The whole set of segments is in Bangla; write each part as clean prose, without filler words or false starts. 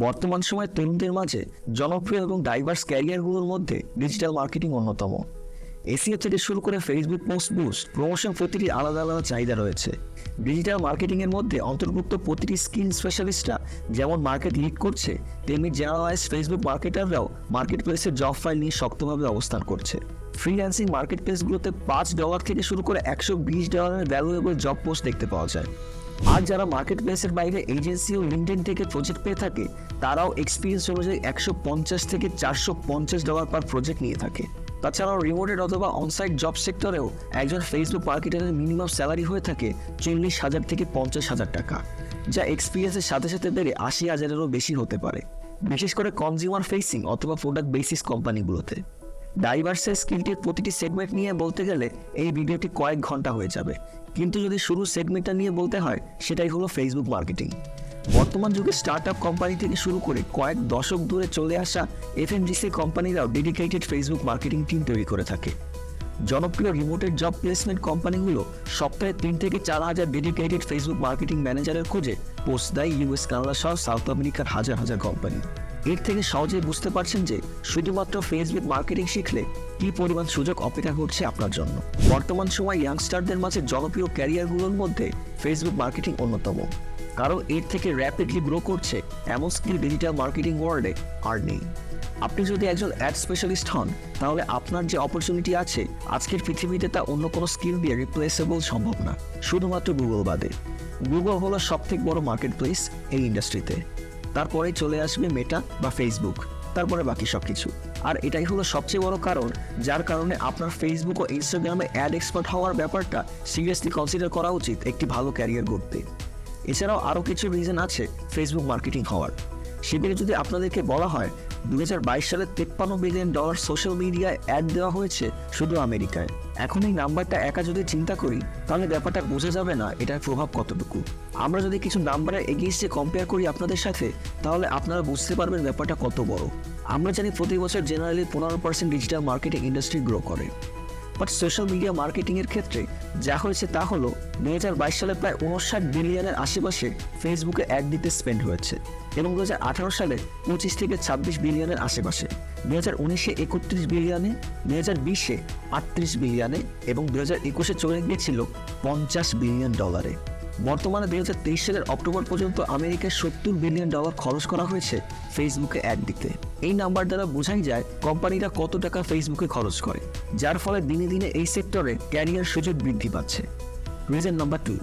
বর্তমান সময়ে তরুণদের মাঝে জনপ্রিয় এবং ডাইভার্স ক্যারিয়ারগুলোর মধ্যে ডিজিটাল মার্কেটিং অন্যতম। এসইও থেকে শুরু করে ফেসবুক পোস্ট বুস্ট প্রমোশন, প্রতিটি আলাদা আলাদা চাহিদা রয়েছে। ডিজিটাল মার্কেটিংয়ের মধ্যে অন্তর্ভুক্ত প্রতিটি স্কিল স্পেশালিস্টরা যেমন মার্কেট লিড করছে, তেমনি জেনারেলাইজ ফেসবুক মার্কেটাররাও মার্কেট প্লেসের জব ফাইল নিয়ে শক্তভাবে অবস্থান করছে। ফ্রিল্যান্সিং মার্কেট প্লেসগুলোতে $5 থেকে শুরু করে $120 ভ্যালুয়েবল জব পোস্ট দেখতে পাওয়া যায়। আর যারা মার্কেট প্লেসের বাইরে এজেন্সি ও লিঙ্কডইন থেকে প্রজেক্ট পেয়ে থাকে, তারাও এক্সপিরিয়েন্স অনুযায়ী $150 থেকে $450 পার প্রজেক্ট নিয়ে থাকে। তাছাড়াও রিমোটেড অথবা অনসাইট জব সেক্টরেও একজন ফেসবুক মার্কেটারের মিনিমাম স্যালারি হয়ে থাকে $40,000 থেকে $50,000 টাকা, যা এক্সপিরিয়েন্সের সাথে সাথে বেড়ে $80,000-এরও বেশি হতে পারে, বিশেষ করে কনজিউমার ফেসিং অথবা প্রোডাক্ট বেসিস কোম্পানিগুলোতে। ডাইভার্সের স্কিলটির প্রতিটি সেগমেন্ট নিয়ে বলতে গেলে এই ভিডিওটি কয়েক ঘন্টা হয়ে যাবে, কিন্তু যদি শুরু সেগমেন্টটা নিয়ে বলতে হয়, সেটাই হলো ফেসবুক মার্কেটিং। বর্তমান যুগে স্টার্টআপ কোম্পানি থেকে শুরু করে কয়েক দশক ধরে চলে আসা এফএমজিসি কোম্পানিরাও ডেডিকেটেড ফেসবুক মার্কেটিং টিম তৈরি করে থাকে। জনপ্রিয় রিমোটেড জব প্লেসমেন্ট কোম্পানিগুলো সপ্তাহে 3 থেকে 4,000 ডেডিকেটেড ফেসবুক মার্কেটিং ম্যানেজারের খোঁজে পোস্ট দেয় ইউএস, কানাডা সহ সাউথ আমেরিকার হাজার হাজার কোম্পানি। এর থেকে সহজেই বুঝতে পারছেন যে শুধুমাত্র ফেসবুক মার্কেটিং শিখলে কী পরিমাণ সুযোগ অপেক্ষা করছে আপনার জন্য। বর্তমান সময় ইয়াংস্টারদের মাঝে জনপ্রিয় ক্যারিয়ারগুলোর মধ্যে ফেসবুক মার্কেটিং অন্যতম, কারণ এর থেকে র্যাপিডলি গ্রো করছে এমন স্কিল ডিজিটাল মার্কেটিং ওয়ার্ল্ডে আর নেই। আপনি যদি একজন অ্যাড স্পেশালিস্ট হন, তাহলে আপনার যে অপরচুনিটি আছে আজকের পৃথিবীতে তা অন্য কোনো স্কিল দিয়ে রিপ্লেসেবল সম্ভব না, শুধুমাত্র গুগল বাদে। গুগল হলো সবথেকে বড় মার্কেট প্লেস এই ইন্ডাস্ট্রিতে, তারপরে চলে আসবে মেটা বা ফেসবুক, তারপরে বাকি সব কিছু। আর এটাই হলো সবচেয়ে বড় কারণ যার কারণে আপনার ফেসবুক ও ইনস্টাগ্রামে অ্যাড এক্সপার্ট হওয়ার ব্যাপারটা সিরিয়াসলি কনসিডার করা উচিত একটি ভালো ক্যারিয়ার গড়তে। এছাড়াও আরও কিছু রিজন আছে ফেসবুক মার্কেটিং হওয়ার। সেদিকে যদি আপনাদেরকে বলা হয় 2022 সালে $53 বিলিয়ন সোশ্যাল মিডিয়ায় অ্যাড দেওয়া হয়েছে শুধু আমেরিকায়। এখন এই নাম্বারটা একা যদি চিন্তা করি, তাহলে ব্যাপারটা বোঝা যাবে না এটার প্রভাব কতটুকু। আমরা যদি কিছু নাম্বারের এগেইনস্টে কম্পেয়ার করি আপনাদের সাথে, তাহলে আপনারা বুঝতে পারবেন ব্যাপারটা কত বড়। আমরা জানি প্রতি বছর generally 15% digital marketing industry grow করে, বাট সোশ্যাল মিডিয়া মার্কেটিংয়ের ক্ষেত্রে যা হয়েছে তা হলো 2022 সালে প্রায় 59 বিলিয়নের আশেপাশে ফেসবুকে অ্যাড দিতে স্পেন্ড হয়েছে, এবং 2018 সালে 25 থেকে 26 বিলিয়নের আশেপাশে, 2019-এ 31 বিলিয়নে, 2020-এ 38 বিলিয়নে এবং 2021-এ চলে গিয়েছিল $50 বিলিয়ন। বর্তমানে 2023 সালের অক্টোবর পর্যন্ত আমেরিকায় $70 বিলিয়ন খরচ করা হয়েছে ফেসবুকে অ্যাড দিতে। এই নাম্বার দ্বারা বোঝাই যায় কোম্পানিরা কত টাকা ফেসবুকে খরচ করে, যার ফলে দিনে দিনে এই সেক্টরে ক্যারিয়ার সুযোগ বৃদ্ধি পাচ্ছে। রিজন নাম্বার 2,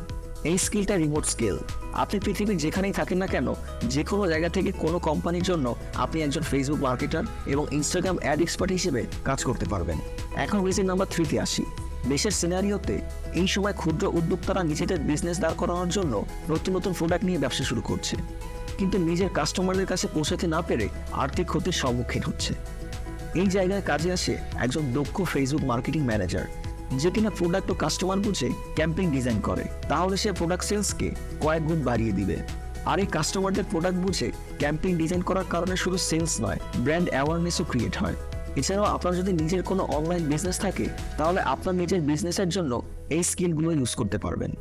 এই স্কিলটা রিমোট স্কিল। আপনি পৃথিবীর যেখানেই থাকেন না কেন, যে কোনো জায়গা থেকে কোনো কোম্পানির জন্য আপনি একজন ফেসবুক মার্কেটার এবং ইনস্টাগ্রাম অ্যাড এক্সপার্ট হিসেবে কাজ করতে পারবেন। এখন রিজন নাম্বার 3-তে আসি। দেশের সিনারিওতে এই সময় ক্ষুদ্র উদ্যোক্তারা নিজেদের বিজনেস দাঁড় করানোর জন্য নতুন নতুন প্রোডাক্ট নিয়ে ব্যবসা শুরু করছে, কিন্তু নিজের কাস্টমারদের কাছে পৌঁছাতে না পেরে আর্থিক ক্ষতির সম্মুখীন হচ্ছে। এই জায়গায় কাজে আসে একজন দক্ষ ফেসবুক মার্কেটিং ম্যানেজার, যে কিনা প্রোডাক্ট ও কাস্টমার বুঝে ক্যাম্পেইন ডিজাইন করে, তাহলে সে প্রোডাক্ট সেলসকে কয়েক গুণ বাড়িয়ে দিবে। আর এই কাস্টমারদের প্রোডাক্ট বুঝে ক্যাম্পেইন ডিজাইন করার কারণে শুধু সেলস নয়, ব্র্যান্ড অ্যাওয়ারনেসও ক্রিয়েট হয়। এছাড়াও আপনার যদি নিজের কোনো অনলাইন বিজনেস থাকে, তাহলে আপনার নিজের বিজনেসের জন্য এই স্কিলগুলো ইউজ করতে পারবেন।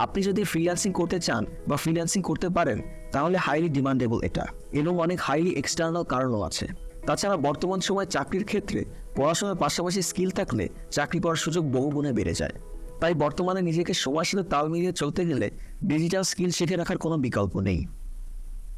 আপনি যদি ফ্রিল্যান্সিং করতে চান বা ফ্রিল্যান্সিং করতে পারেন, তাহলে হাইলি ডিমান্ডেবল এটা, এবং অনেক হাইলি এক্সটার্নাল কারণও আছে। তাছাড়া বর্তমান সময়ে চাকরির ক্ষেত্রে পড়াশোনার পাশাপাশি স্কিল থাকলে চাকরি পাওয়ার সুযোগ বহুগুণে বেড়ে যায়। তাই বর্তমানে নিজেকে সময়ের সাথে তাল মিলিয়ে চলতে গেলে ডিজিটাল স্কিল শিখে রাখার কোনো বিকল্প নেই।